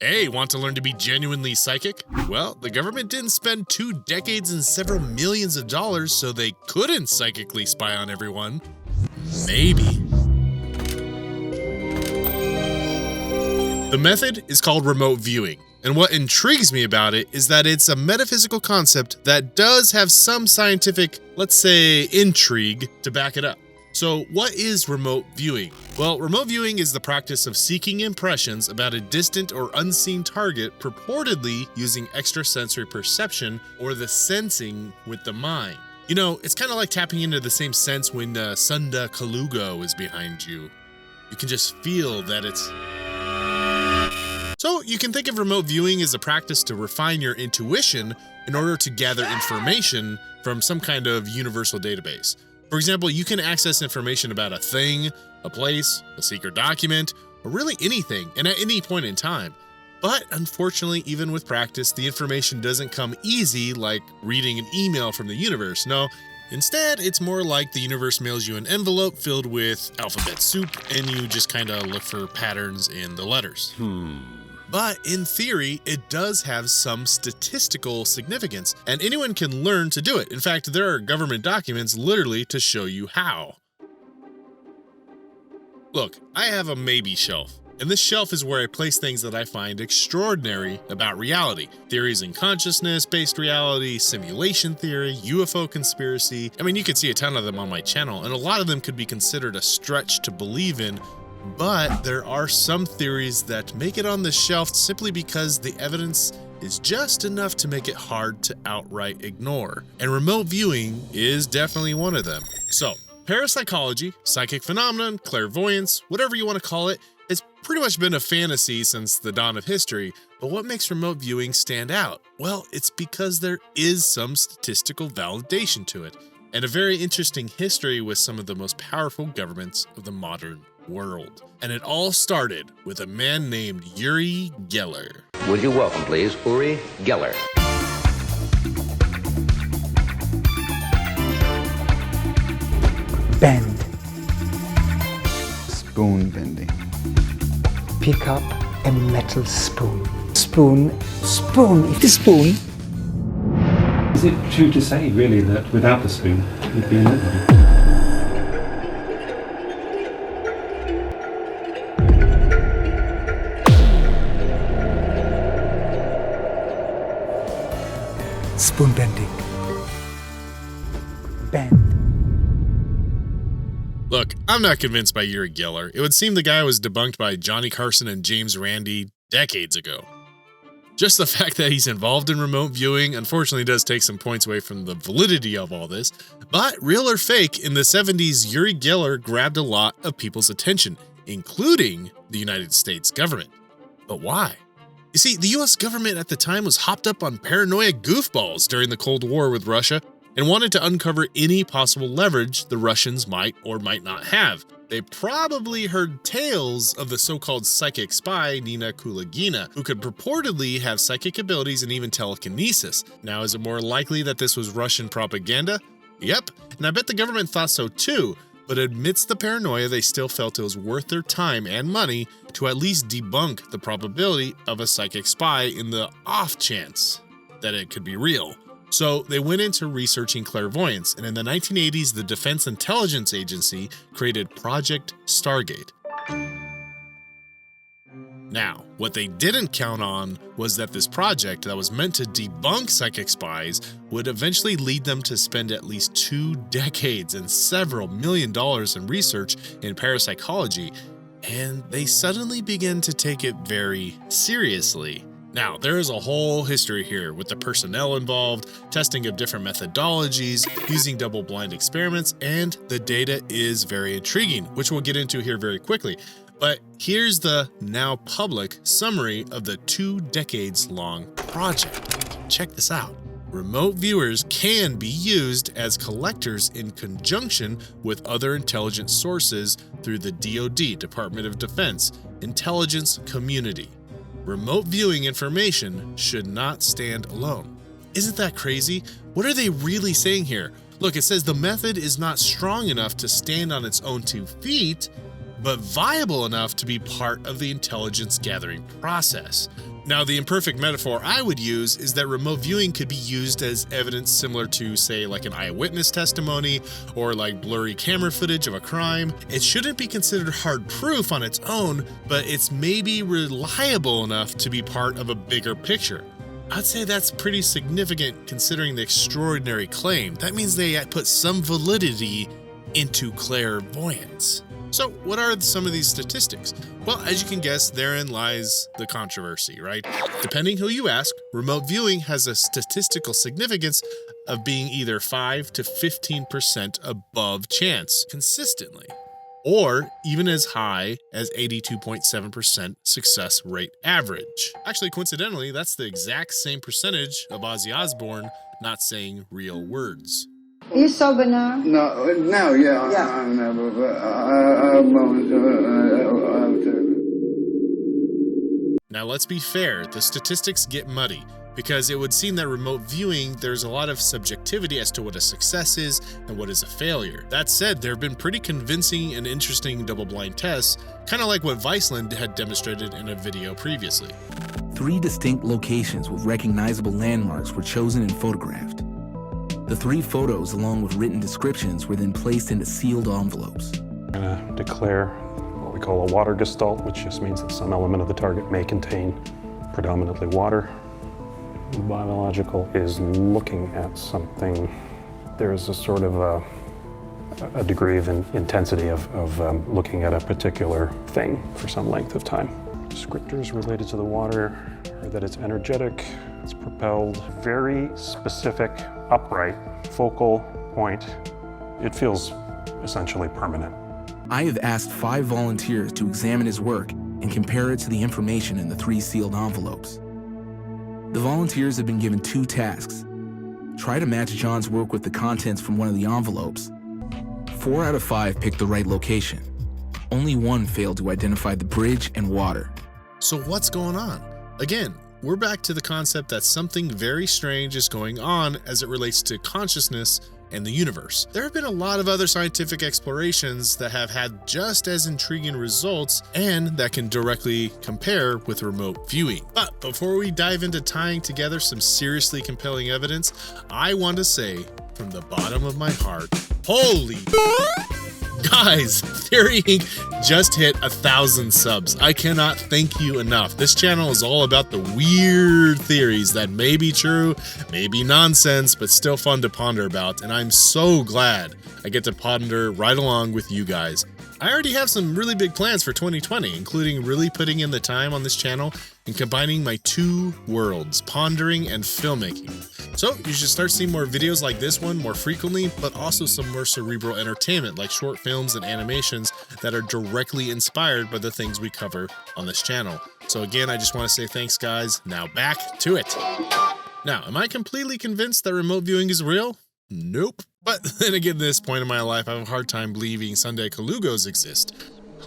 Hey, want to learn to be genuinely psychic? Well, the government didn't spend 2 decades and several millions of dollars so they couldn't psychically spy on everyone. Maybe. The method is called remote viewing, and what intrigues me about it is that it's a metaphysical concept that does have some scientific, let's say, intrigue to back it up. So what is remote viewing? Well, remote viewing is the practice of seeking impressions about a distant or unseen target purportedly using extrasensory perception or the sensing with the mind. You know, it's kind of like tapping into the same sense when Sunda Kalugo is behind you. You can just feel that it's... So you can think of remote viewing as a practice to refine your intuition in order to gather information from some kind of universal database. For example, you can access information about a thing, a place, a secret document, or really anything, and at any point in time. But unfortunately, even with practice, the information doesn't come easy like reading an email from the universe. No, instead, it's more like the universe mails you an envelope filled with alphabet soup, and you just kind of look for patterns in the letters. But in theory, it does have some statistical significance, and anyone can learn to do it. In fact, there are government documents literally to show you how. Look, I have a maybe shelf, and this shelf is where I place things that I find extraordinary about reality. Theories in consciousness-based reality, simulation theory, UFO conspiracy. I mean, you can see a ton of them on my channel, and a lot of them could be considered a stretch to believe in, but there are some theories that make it on the shelf simply because the evidence is just enough to make it hard to outright ignore. And remote viewing is definitely one of them. So, parapsychology, psychic phenomenon, clairvoyance, whatever you want to call it, has pretty much been a fantasy since the dawn of history. But what makes remote viewing stand out? Well, it's because there is some statistical validation to it, and a very interesting history with some of the most powerful governments of the modern world. And it all started with a man named Uri Geller. Would you welcome, please, Uri Geller. Bend. Spoon bending. Pick up a metal spoon. Spoon. If the spoon. Is it true to say, really, that without the spoon, you'd be a nobody? Spoon bending. Bend. Look, I'm not convinced by Uri Geller. It would seem the guy was debunked by Johnny Carson and James Randi decades ago. Just the fact that he's involved in remote viewing unfortunately does take some points away from the validity of all this. But real or fake, in the 70s, Uri Geller grabbed a lot of people's attention, including the United States government. But why? You see, the US government at the time was hopped up on paranoia goofballs during the Cold War with Russia and wanted to uncover any possible leverage the Russians might or might not have. They probably heard tales of the so-called psychic spy Nina Kulagina, who could purportedly have psychic abilities and even telekinesis. Now, is it more likely that this was Russian propaganda? Yep, and I bet the government thought so too. But amidst the paranoia, they still felt it was worth their time and money to at least debunk the probability of a psychic spy in the off chance that it could be real. So they went into researching clairvoyance, and in the 1980s, the Defense Intelligence Agency created Project Stargate. Now, what they didn't count on was that this project that was meant to debunk psychic spies would eventually lead them to spend at least 2 decades and several $1 million in research in parapsychology, and they suddenly began to take it very seriously. Now, there is a whole history here with the personnel involved, testing of different methodologies, using double-blind experiments, and the data is very intriguing, which we'll get into here very quickly. But here's the now public summary of the 2 decades long project. Check this out. Remote viewers can be used as collectors in conjunction with other intelligence sources through the DoD, Department of Defense, intelligence community. Remote viewing information should not stand alone. Isn't that crazy? What are they really saying here? Look, it says the method is not strong enough to stand on its own 2 feet, but viable enough to be part of the intelligence gathering process. Now, the imperfect metaphor I would use is that remote viewing could be used as evidence similar to, say, like an eyewitness testimony or like blurry camera footage of a crime. It shouldn't be considered hard proof on its own, but it's maybe reliable enough to be part of a bigger picture. I'd say that's pretty significant considering the extraordinary claim. That means they put some validity into clairvoyance. So what are some of these statistics? Well, as you can guess, therein lies the controversy, right? Depending who you ask, remote viewing has a statistical significance of being either 5 to 15% above chance consistently, or even as high as 82.7% success rate average. Actually, coincidentally, that's the exact same percentage of Ozzy Osbourne not saying real words. Are you sober now? No, yeah. Yeah. I'm never. Now, let's be fair, the statistics get muddy because it would seem that remote viewing, there's a lot of subjectivity as to what a success is and what is a failure. That said, there have been pretty convincing and interesting double-blind tests, kind of like what Viceland had demonstrated in a video previously. 3 distinct locations with recognizable landmarks were chosen and photographed. The 3 photos, along with written descriptions, were then placed into sealed envelopes. We're going to declare what we call a water gestalt, which just means that some element of the target may contain predominantly water. The biological is looking at something. There's a sort of a degree of intensity of looking at a particular thing for some length of time. Descriptors related to the water are that it's energetic, it's propelled, very specific, upright, focal point. It feels essentially permanent. I have asked 5 volunteers to examine his work and compare it to the information in the 3 sealed envelopes. The volunteers have been given 2 tasks. Try to match John's work with the contents from one of the envelopes. 4 out of 5 picked the right location. Only 1 failed to identify the bridge and water. So what's going on? Again, we're back to the concept that something very strange is going on as it relates to consciousness and the universe. There have been a lot of other scientific explorations that have had just as intriguing results and that can directly compare with remote viewing. But before we dive into tying together some seriously compelling evidence, I want to say from the bottom of my heart, holy guys, TheoryInk just hit 1,000 subs. I cannot thank you enough. This channel is all about the weird theories that may be true, may be nonsense, but still fun to ponder about, and I'm so glad I get to ponder right along with you guys. I already have some really big plans for 2020, including really putting in the time on this channel and combining my 2 worlds, pondering and filmmaking. So you should start seeing more videos like this one more frequently, but also some more cerebral entertainment like short films and animations that are directly inspired by the things we cover on this channel. So again, I just want to say thanks, guys. Now back to it. Now, am I completely convinced that remote viewing is real? Nope. But then again, at this point in my life, I have a hard time believing Sunday Kalugos exist,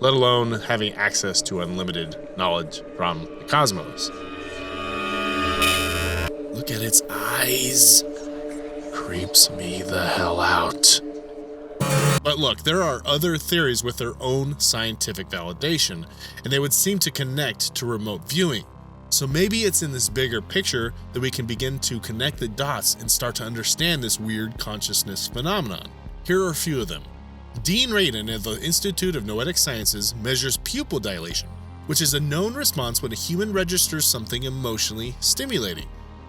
let alone having access to unlimited knowledge from the cosmos. Look at its eyes. Creeps me the hell out. But look, there are other theories with their own scientific validation, and they would seem to connect to remote viewing. So maybe it's in this bigger picture that we can begin to connect the dots and start to understand this weird consciousness phenomenon. Here are a few of them. Dean Radin at the Institute of Noetic Sciences measures pupil dilation, which is a known response when a human registers something emotionally stimulating.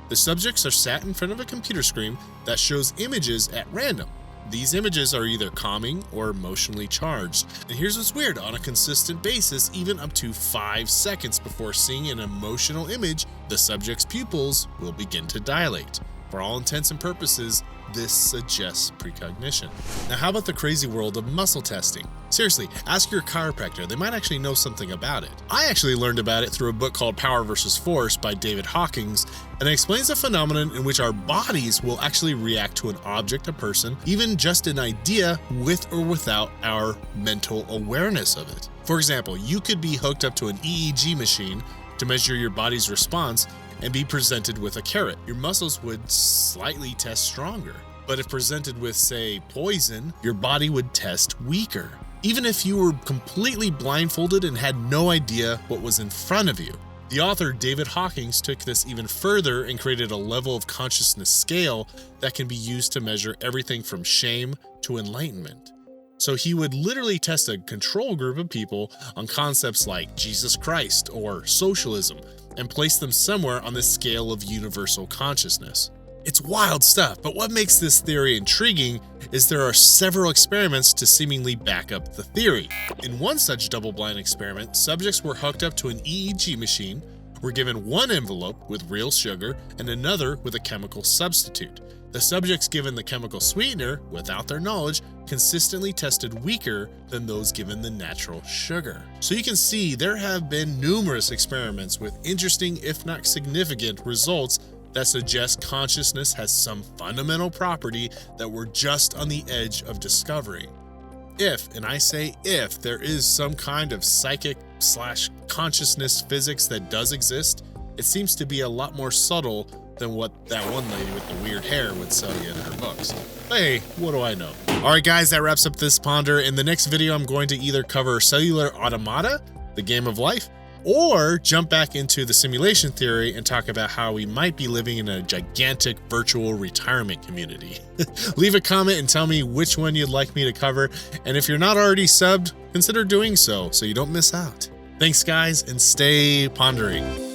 The subjects are sat in front of a computer screen that shows images at random. These images are either calming or emotionally charged. And here's what's weird, on a consistent basis, even up to 5 seconds before seeing an emotional image, the subject's pupils will begin to dilate. For all intents and purposes, this suggests precognition. Now, how about the crazy world of muscle testing? Seriously, ask your chiropractor. They might actually know something about it. I actually learned about it through a book called Power vs. Force by David Hawkins, and it explains a phenomenon in which our bodies will actually react to an object, a person, even just an idea with or without our mental awareness of it. For example, you could be hooked up to an EEG machine to measure your body's response and be presented with a carrot. Your muscles would slightly test stronger. But if presented with, say, poison, your body would test weaker, even if you were completely blindfolded and had no idea what was in front of you. The author David Hawkins took this even further and created a level of consciousness scale that can be used to measure everything from shame to enlightenment. So he would literally test a control group of people on concepts like Jesus Christ or socialism and place them somewhere on the scale of universal consciousness. It's wild stuff, but what makes this theory intriguing is there are several experiments to seemingly back up the theory. In one such double-blind experiment, subjects were hooked up to an EEG machine, were given one envelope with real sugar and another with a chemical substitute. The subjects given the chemical sweetener, without their knowledge, consistently tested weaker than those given the natural sugar. So you can see there have been numerous experiments with interesting, if not significant, results that suggest consciousness has some fundamental property that we're just on the edge of discovering. If, and I say if, there is some kind of psychic/consciousness physics that does exist, it seems to be a lot more subtle than what that one lady with the weird hair would sell you in her books. But hey, what do I know? Alright guys, that wraps up this ponder. In the next video, I'm going to either cover cellular automata, the game of life, or jump back into the simulation theory and talk about how we might be living in a gigantic virtual retirement community. Leave a comment and tell me which one you'd like me to cover, and if you're not already subbed, consider doing so you don't miss out. Thanks guys, and stay pondering.